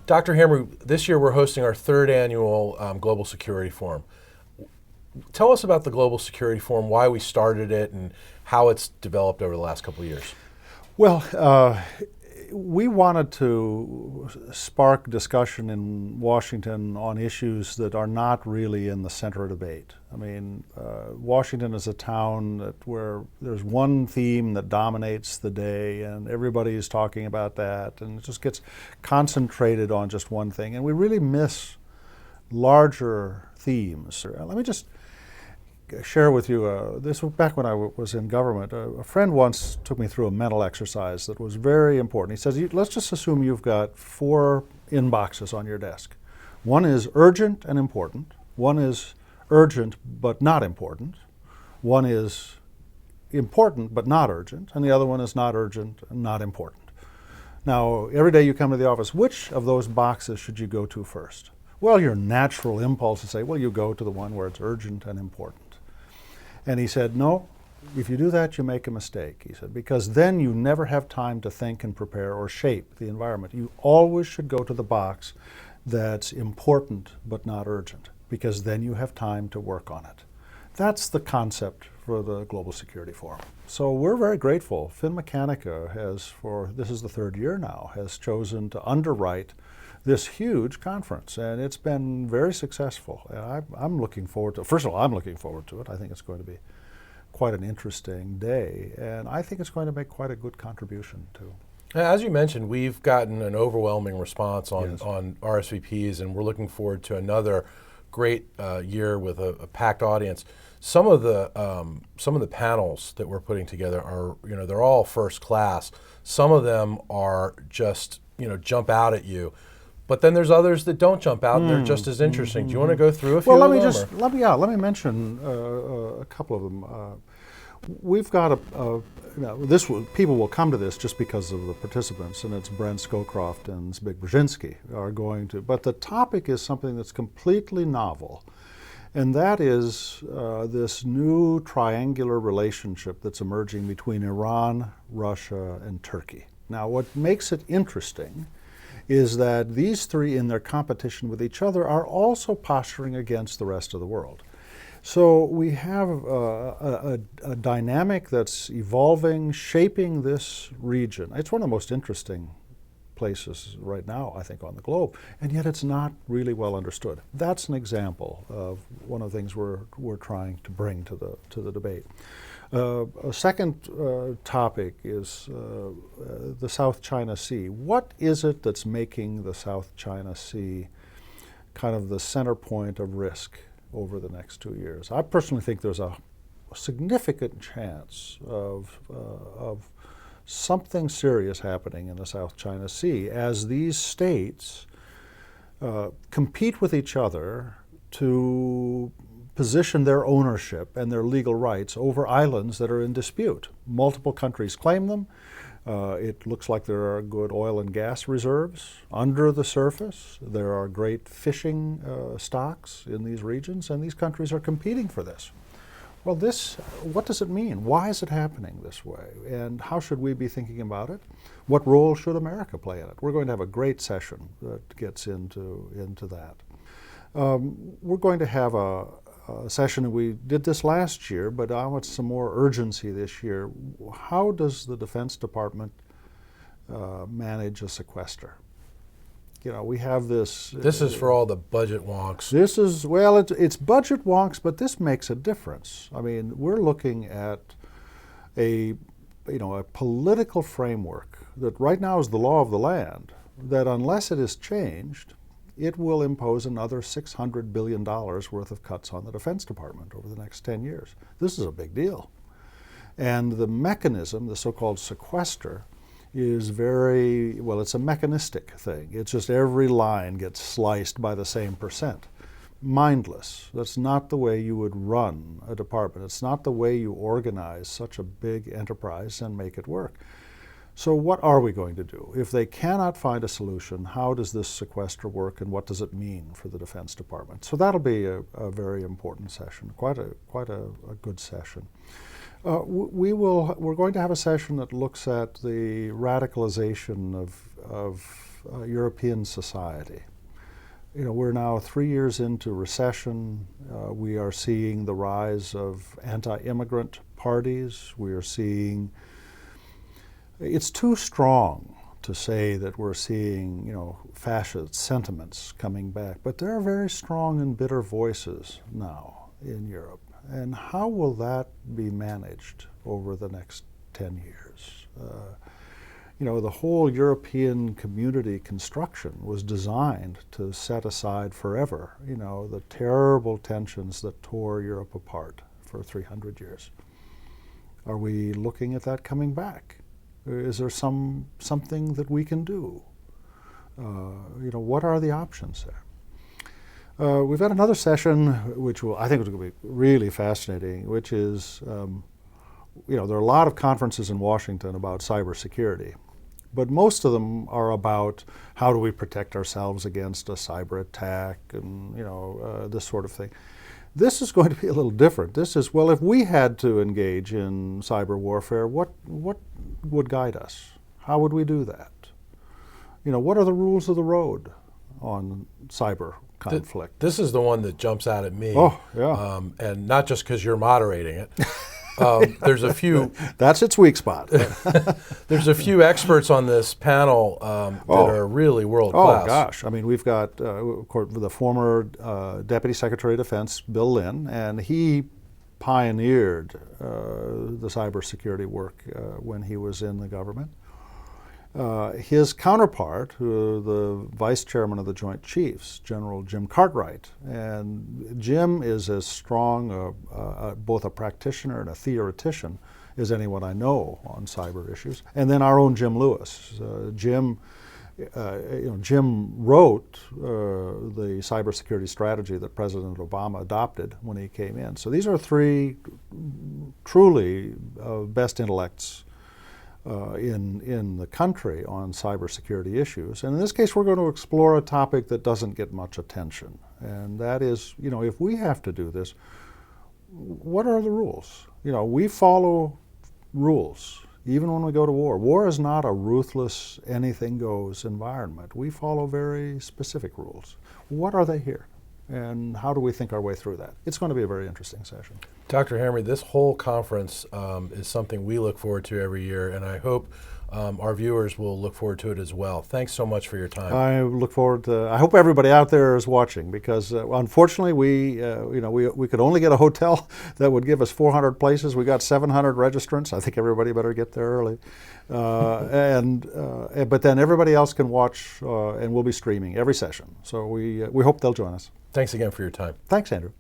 Dr. Hamre, this year we're hosting our third annual Global Security Forum. Tell us about the Global Security Forum, why we started it, and how it's developed over the last couple of years. Well, we wanted to spark discussion in Washington on issues that are not really in the center of debate. I mean, Washington is a town where there's one theme that dominates the day, and everybody is talking about that, and it just gets concentrated on just one thing, and we really miss larger themes. Let me just share with you, this was back when I was in government. A friend once took me through a mental exercise that was very important. He says, let's just assume you've got 4 inboxes on your desk. One is urgent and important. One is urgent but not important. One is important but not urgent. And the other one is not urgent and not important. Now, every day you come to the office, which of those boxes should you go to first? Well, your natural impulse is to say, well, you go to the one where it's urgent and important. And he said, no, if you do that, you make a mistake, he said, because then you never have time to think and prepare or shape the environment. You always should go to the box that's important but not urgent, because then you have time to work on it. That's the concept for the Global Security Forum. So we're very grateful. FinMechanica has, this is the 3rd year now, has chosen to underwrite this huge conference, and it's been very successful. And I'm looking forward to, first of all, I'm looking forward to it. I think it's going to be quite an interesting day, and I think it's going to make quite a good contribution too. As you mentioned, we've gotten an overwhelming response on, Yes. on RSVPs, and we're looking forward to another great year with a packed audience. Some of the panels that we're putting together are, they're all first class. Some of them are just, jump out at you. But then there's others that don't jump out, and they're just as interesting. Do you want to go through a few Well, of them? let me mention a couple of them. We've got people will come to this just because of the participants, and it's Brent Scowcroft and Zbig Brzezinski are going to. But the topic is something that's completely novel, and that is this new triangular relationship that's emerging between Iran, Russia, and Turkey. Now, what makes it interesting is that these 3, in their competition with each other, are also posturing against the rest of the world. So we have a dynamic that's evolving, shaping this region. It's one of the most interesting places right now, I think, on the globe, and yet it's not really well understood. That's an example of one of the things we're trying to bring to the debate. A second topic is the South China Sea. What is it that's making the South China Sea kind of the center point of risk over the next 2 years? I personally think there's a significant chance of something serious happening in the South China Sea as these states compete with each other to position their ownership and their legal rights over islands that are in dispute. Multiple countries claim them. It looks like there are good oil and gas reserves under the surface. There are great fishing stocks in these regions, and these countries are competing for this. Well, what does it mean? Why is it happening this way? And how should we be thinking about it? What role should America play in it? We're going to have a great session that gets into that. We're going to have a session, and we did this last year, but I want some more urgency this year. How does the Defense Department manage a sequester? We have this. This is for all the budget wonks. This is, well, it's budget wonks, but this makes a difference. I mean, we're looking at a political framework that right now is the law of the land, that unless it is changed, it will impose another $600 billion worth of cuts on the Defense Department over the next 10 years. This is a big deal. And the mechanism, the so-called sequester, is it's a mechanistic thing. It's just every line gets sliced by the same percent. Mindless. That's not the way you would run a department. It's not the way you organize such a big enterprise and make it work. So what are we going to do? If they cannot find a solution, how does this sequester work, and what does it mean for the Defense Department? So that'll be a very important session, quite a good session. We're going to have a session that looks at the radicalization of European society. You know, we're now 3 years into recession. We are seeing the rise of anti-immigrant parties. We are seeing, it's too strong to say that we're seeing, you know, fascist sentiments coming back, but there are very strong and bitter voices now in Europe. And how will that be managed over the next 10 years? You know, the whole European community construction was designed to set aside forever, you know, the terrible tensions that tore Europe apart for 300 years. Are we looking at that coming back? Is there something that we can do? You know, what are the options there? We've got another session, which I think is going to be really fascinating, which is, you know, there are a lot of conferences in Washington about cybersecurity, but most of them are about how do we protect ourselves against a cyber attack and, you know, this sort of thing. This is going to be a little different. This is, well, if we had to engage in cyber warfare, what would guide us? How would we do that? You know, what are the rules of the road on cyber conflict? This is the one that jumps out at me. Oh, yeah. And not just because you're moderating it. There's a few. That's its weak spot. There's a few experts on this panel that are really world class. Oh gosh! I mean, we've got of course, the former Deputy Secretary of Defense, Bill Lynn, and he pioneered the cybersecurity work when he was in the government. His counterpart, the Vice Chairman of the Joint Chiefs, General Jim Cartwright, and Jim is as strong both a practitioner and a theoretician as anyone I know on cyber issues. And then our own Jim Lewis. Jim wrote the cybersecurity strategy that President Obama adopted when he came in. So these are three truly best intellects in the country on cybersecurity issues. And in this case, we're going to explore a topic that doesn't get much attention. And that is, you know, if we have to do this, what are the rules? You know, we follow rules, even when we go to war. War is not a ruthless, anything goes environment. We follow very specific rules. What are they here? And how do we think our way through that? It's going to be a very interesting session. Dr. Hamre, this whole conference is something we look forward to every year, and I hope our viewers will look forward to it as well. Thanks so much for your time. I look forward to. I hope everybody out there is watching, because unfortunately we could only get a hotel that would give us 400 places. We got 700 registrants. I think everybody better get there early. But then everybody else can watch, and we'll be streaming every session. So we hope they'll join us. Thanks again for your time. Thanks, Andrew.